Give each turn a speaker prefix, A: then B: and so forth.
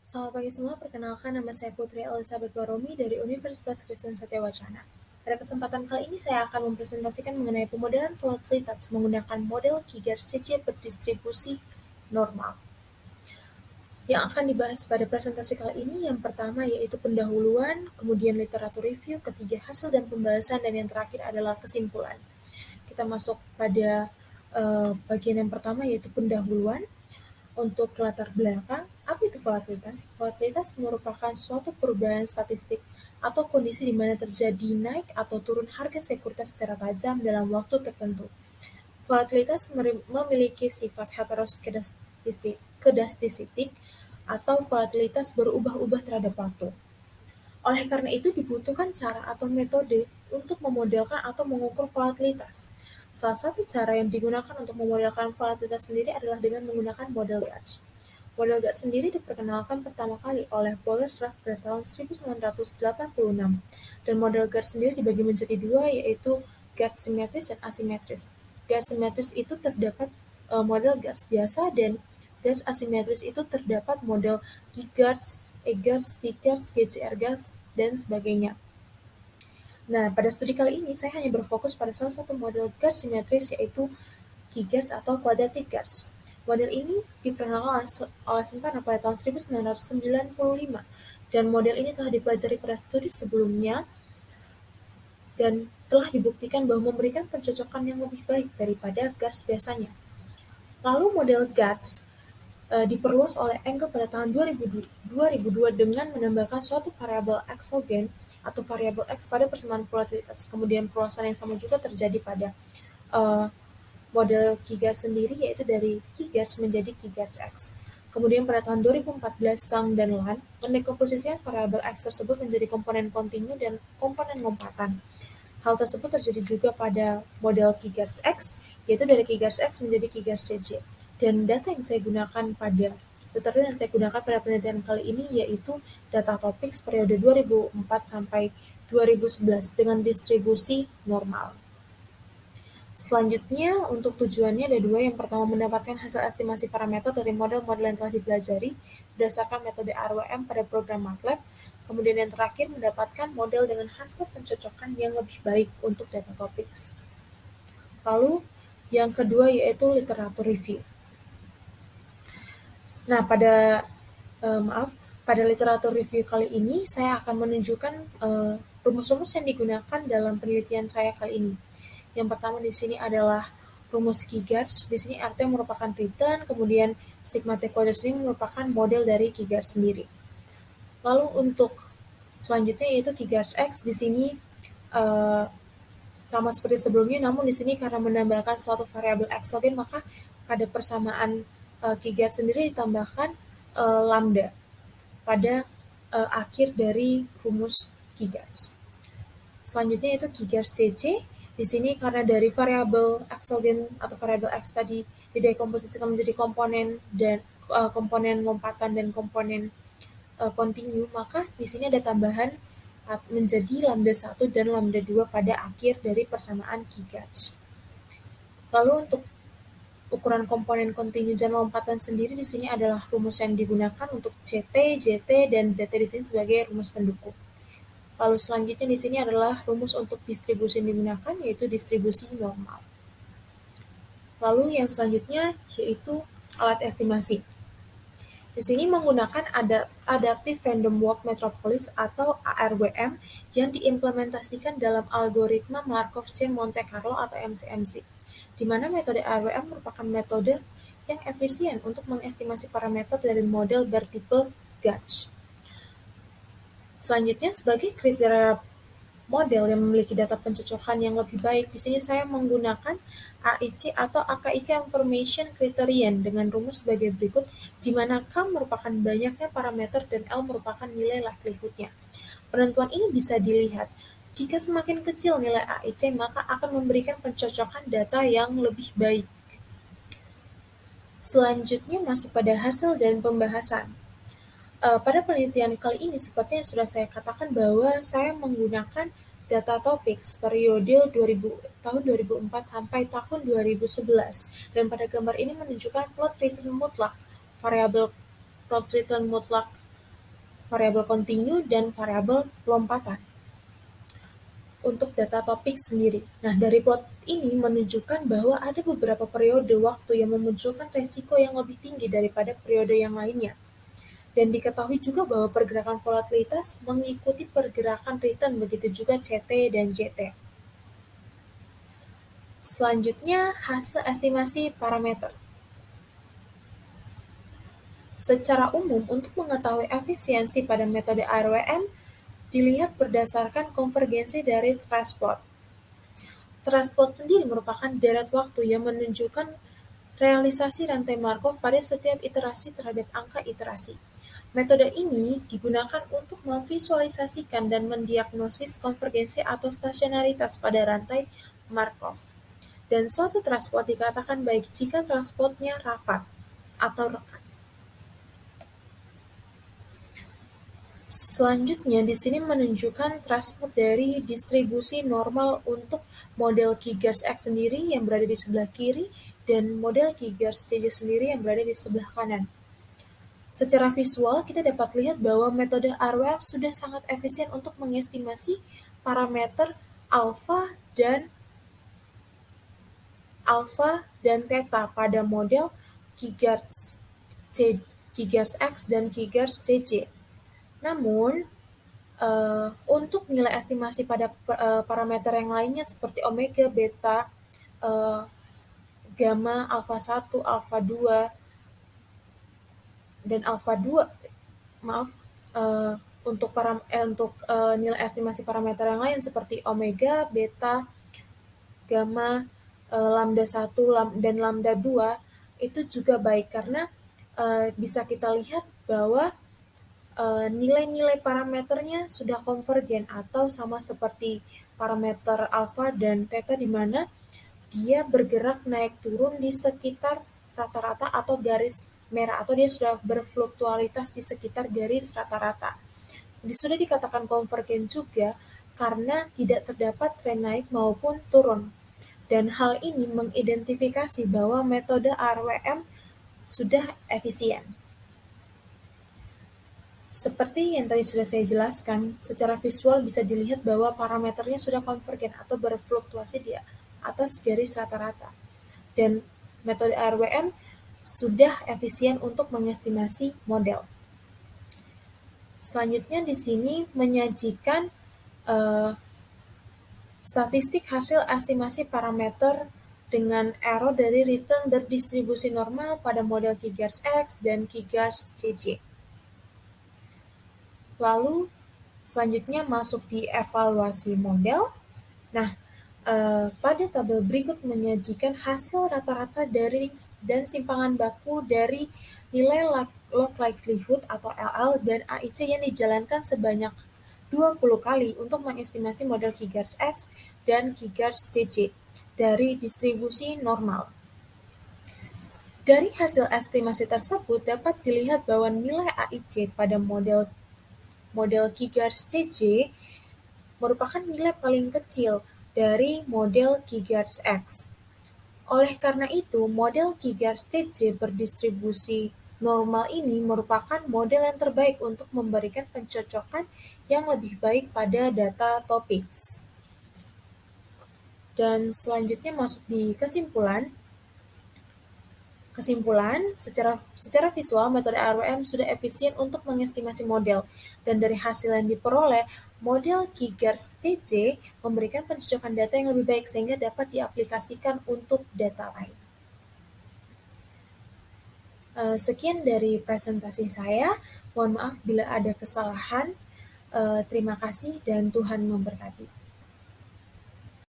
A: Selamat pagi semua, perkenalkan nama saya Putri Elizabeth Baromi dari Universitas Kristen Satya Wacana. Pada kesempatan kali ini saya akan mempresentasikan mengenai pemodelan volatilitas menggunakan model Kiger CC berdistribusi normal. Yang akan dibahas pada presentasi kali ini yang pertama yaitu pendahuluan, kemudian literatur review, ketiga hasil dan pembahasan, dan yang terakhir adalah kesimpulan. Kita masuk pada bagian yang pertama yaitu pendahuluan. Untuk latar belakang, apa itu volatilitas? Volatilitas merupakan suatu perubahan statistik atau kondisi di mana terjadi naik atau turun harga sekuritas secara tajam dalam waktu tertentu. Volatilitas memiliki sifat heteroskedastisik atau volatilitas berubah-ubah terhadap waktu. Oleh karena itu dibutuhkan cara atau metode untuk memodelkan atau mengukur volatilitas. Salah satu cara yang digunakan untuk memodelkan volatilitas sendiri adalah dengan menggunakan model Gauge. Model Gauge sendiri diperkenalkan pertama kali oleh Boller-Shraf pada tahun 1986, dan model Gauge sendiri dibagi menjadi dua, yaitu Gauge simetris dan asimetris. Gauge simetris itu terdapat model Gauge biasa, dan Gauge asimetris itu terdapat model Gauge, E-Gauge, T-Gauge, GCR-Gauge, dan sebagainya. Nah, pada studi kali ini saya hanya berfokus pada salah satu model Gauge simetris, yaitu Gauge atau Quadratic Gauge. Model ini diperkenalkan oleh Sempana pada tahun 1995, dan model ini telah dipelajari pada studi sebelumnya dan telah dibuktikan bahwa memberikan pencocokan yang lebih baik daripada Gauge biasanya. Lalu model Gauge diperluas oleh Engel pada tahun 2002 dengan menambahkan suatu variabel exogen atau variabel X pada persamaan volatilitas. Kemudian perluasan yang sama juga terjadi pada uh, model Kiger sendiri, yaitu dari Kiger menjadi Kiger X. Kemudian pada tahun 2014, Sang dan Lan mendekomposisikan variabel X tersebut menjadi komponen kontinu dan komponen lompatan. Hal tersebut terjadi juga pada model Kiger X, yaitu dari Kiger X menjadi Kiger CJ. Dan data yang saya gunakan pada penelitian kali ini yaitu data topics periode 2004 sampai 2011 dengan distribusi normal. Selanjutnya, untuk tujuannya ada dua. Yang pertama, mendapatkan hasil estimasi parameter dari model-model yang telah dipelajari berdasarkan metode RWM pada program MATLAB. Kemudian yang terakhir, mendapatkan model dengan hasil pencocokan yang lebih baik untuk data topics. Lalu, yang kedua yaitu literatur review. Nah, pada literatur review kali ini saya akan menunjukkan rumus-rumus yang digunakan dalam penelitian saya kali ini. Yang pertama di sini adalah rumus Kiggers. Di sini RT merupakan return, kemudian sigma T kuadrat ini merupakan model dari Kiggers sendiri. Lalu untuk selanjutnya yaitu Kiggers X. Di sini sama seperti sebelumnya, namun di sini karena menambahkan suatu variabel exogen, maka pada persamaan Kiggers sendiri ditambahkan lambda pada akhir dari rumus Kiggers. Selanjutnya yaitu Kiggers CC. Di sini karena dari variabel exogen atau variabel X tadi didekomposisikan menjadi komponen dan komponen lompatan dan komponen kontinu, maka di sini ada tambahan menjadi lambda 1 dan lambda 2 pada akhir dari persamaan Kiggers. Lalu untuk ukuran komponen kontinu dan lompatan sendiri di sini adalah rumus yang digunakan untuk CT, JT, dan ZT di sini sebagai rumus pendukung. Lalu selanjutnya di sini adalah rumus untuk distribusi yang digunakan, yaitu distribusi normal. Lalu yang selanjutnya yaitu alat estimasi. Di sini menggunakan Adaptive Random Walk Metropolis atau ARWM yang diimplementasikan dalam algoritma Markov Chain Monte Carlo atau MCMC, di mana metode ARWM merupakan metode yang efisien untuk mengestimasi parameter dari model bertipe Gauge. Selanjutnya, sebagai kriteria model yang memiliki data pencocokan yang lebih baik, di sini saya menggunakan AIC atau AKIK Information Criterion dengan rumus sebagai berikut, di mana K merupakan banyaknya parameter dan L merupakan nilai likelihood-nya. Penentuan ini bisa dilihat. Jika semakin kecil nilai AIC, maka akan memberikan pencocokan data yang lebih baik. Selanjutnya masuk pada hasil dan pembahasan. Pada penelitian kali ini, seperti yang sudah saya katakan bahwa saya menggunakan data topics periode tahun 2004 sampai tahun 2011. Dan pada gambar ini menunjukkan plot return mutlak, variabel plot return mutlak variabel kontinu, dan variabel lompatan untuk data topik sendiri. Nah, dari plot ini menunjukkan bahwa ada beberapa periode waktu yang memunculkan resiko yang lebih tinggi daripada periode yang lainnya. Dan diketahui juga bahwa pergerakan volatilitas mengikuti pergerakan return, begitu juga CT dan JT. Selanjutnya, hasil estimasi parameter. Secara umum, untuk mengetahui efisiensi pada metode RWM, dilihat berdasarkan konvergensi dari threshold. Threshold sendiri merupakan deret waktu yang menunjukkan realisasi rantai Markov pada setiap iterasi terhadap angka iterasi. Metode ini digunakan untuk memvisualisasikan dan mendiagnosis konvergensi atau stasionaritas pada rantai Markov. Dan suatu threshold dikatakan baik jika thresholdnya rapat atau rekat. Selanjutnya, di sini menunjukkan threshold dari distribusi normal untuk model Kigers-X sendiri yang berada di sebelah kiri dan model Kigers-CJ sendiri yang berada di sebelah kanan. Secara visual, kita dapat lihat bahwa metode RWF sudah sangat efisien untuk mengestimasi parameter alfa dan theta pada model Kigers-X dan Kigers-CJ. Namun, untuk nilai estimasi pada parameter yang lainnya seperti omega, beta, gamma, alfa 1, alfa 2, dan alfa 2, untuk nilai estimasi parameter yang lain seperti omega, beta, gamma, lambda 1, dan lambda 2 itu juga baik karena bisa kita lihat bahwa nilai-nilai parameternya sudah konvergen atau sama seperti parameter alfa dan theta di mana dia bergerak naik turun di sekitar rata-rata atau garis merah atau dia sudah berfluktualitas di sekitar garis rata-rata. Sudah dikatakan konvergen juga karena tidak terdapat tren naik maupun turun. Dan hal ini mengidentifikasi bahwa metode RWM sudah efisien. Seperti yang tadi sudah saya jelaskan, secara visual bisa dilihat bahwa parameternya sudah konvergen atau berfluktuasi di atas garis rata-rata. Dan metode RWM sudah efisien untuk mengestimasi model. Selanjutnya di sini menyajikan statistik hasil estimasi parameter dengan error dari return berdistribusi normal pada model Kigers-X dan Kigers-CJ. Lalu selanjutnya masuk di evaluasi model. Nah, pada tabel berikut menyajikan hasil rata-rata dari dan simpangan baku dari nilai log likelihood atau LL dan AIC yang dijalankan sebanyak 20 kali untuk mengestimasi model Kigers-X dan Kigers-CJ dari distribusi normal. Dari hasil estimasi tersebut dapat dilihat bahwa nilai AIC pada model Kigers-CJ merupakan nilai paling kecil dari model Kigers-X. Oleh karena itu, model Kigers-CJ berdistribusi normal ini merupakan model yang terbaik untuk memberikan pencocokan yang lebih baik pada data topics. Dan selanjutnya masuk di kesimpulan. Secara visual, metode RWM sudah efisien untuk mengestimasi model, dan dari hasil yang diperoleh, model Kigers-CJ memberikan pencocokan data yang lebih baik sehingga dapat diaplikasikan untuk data lain. Sekian dari presentasi saya. Mohon maaf bila ada kesalahan. Terima kasih dan Tuhan memberkati.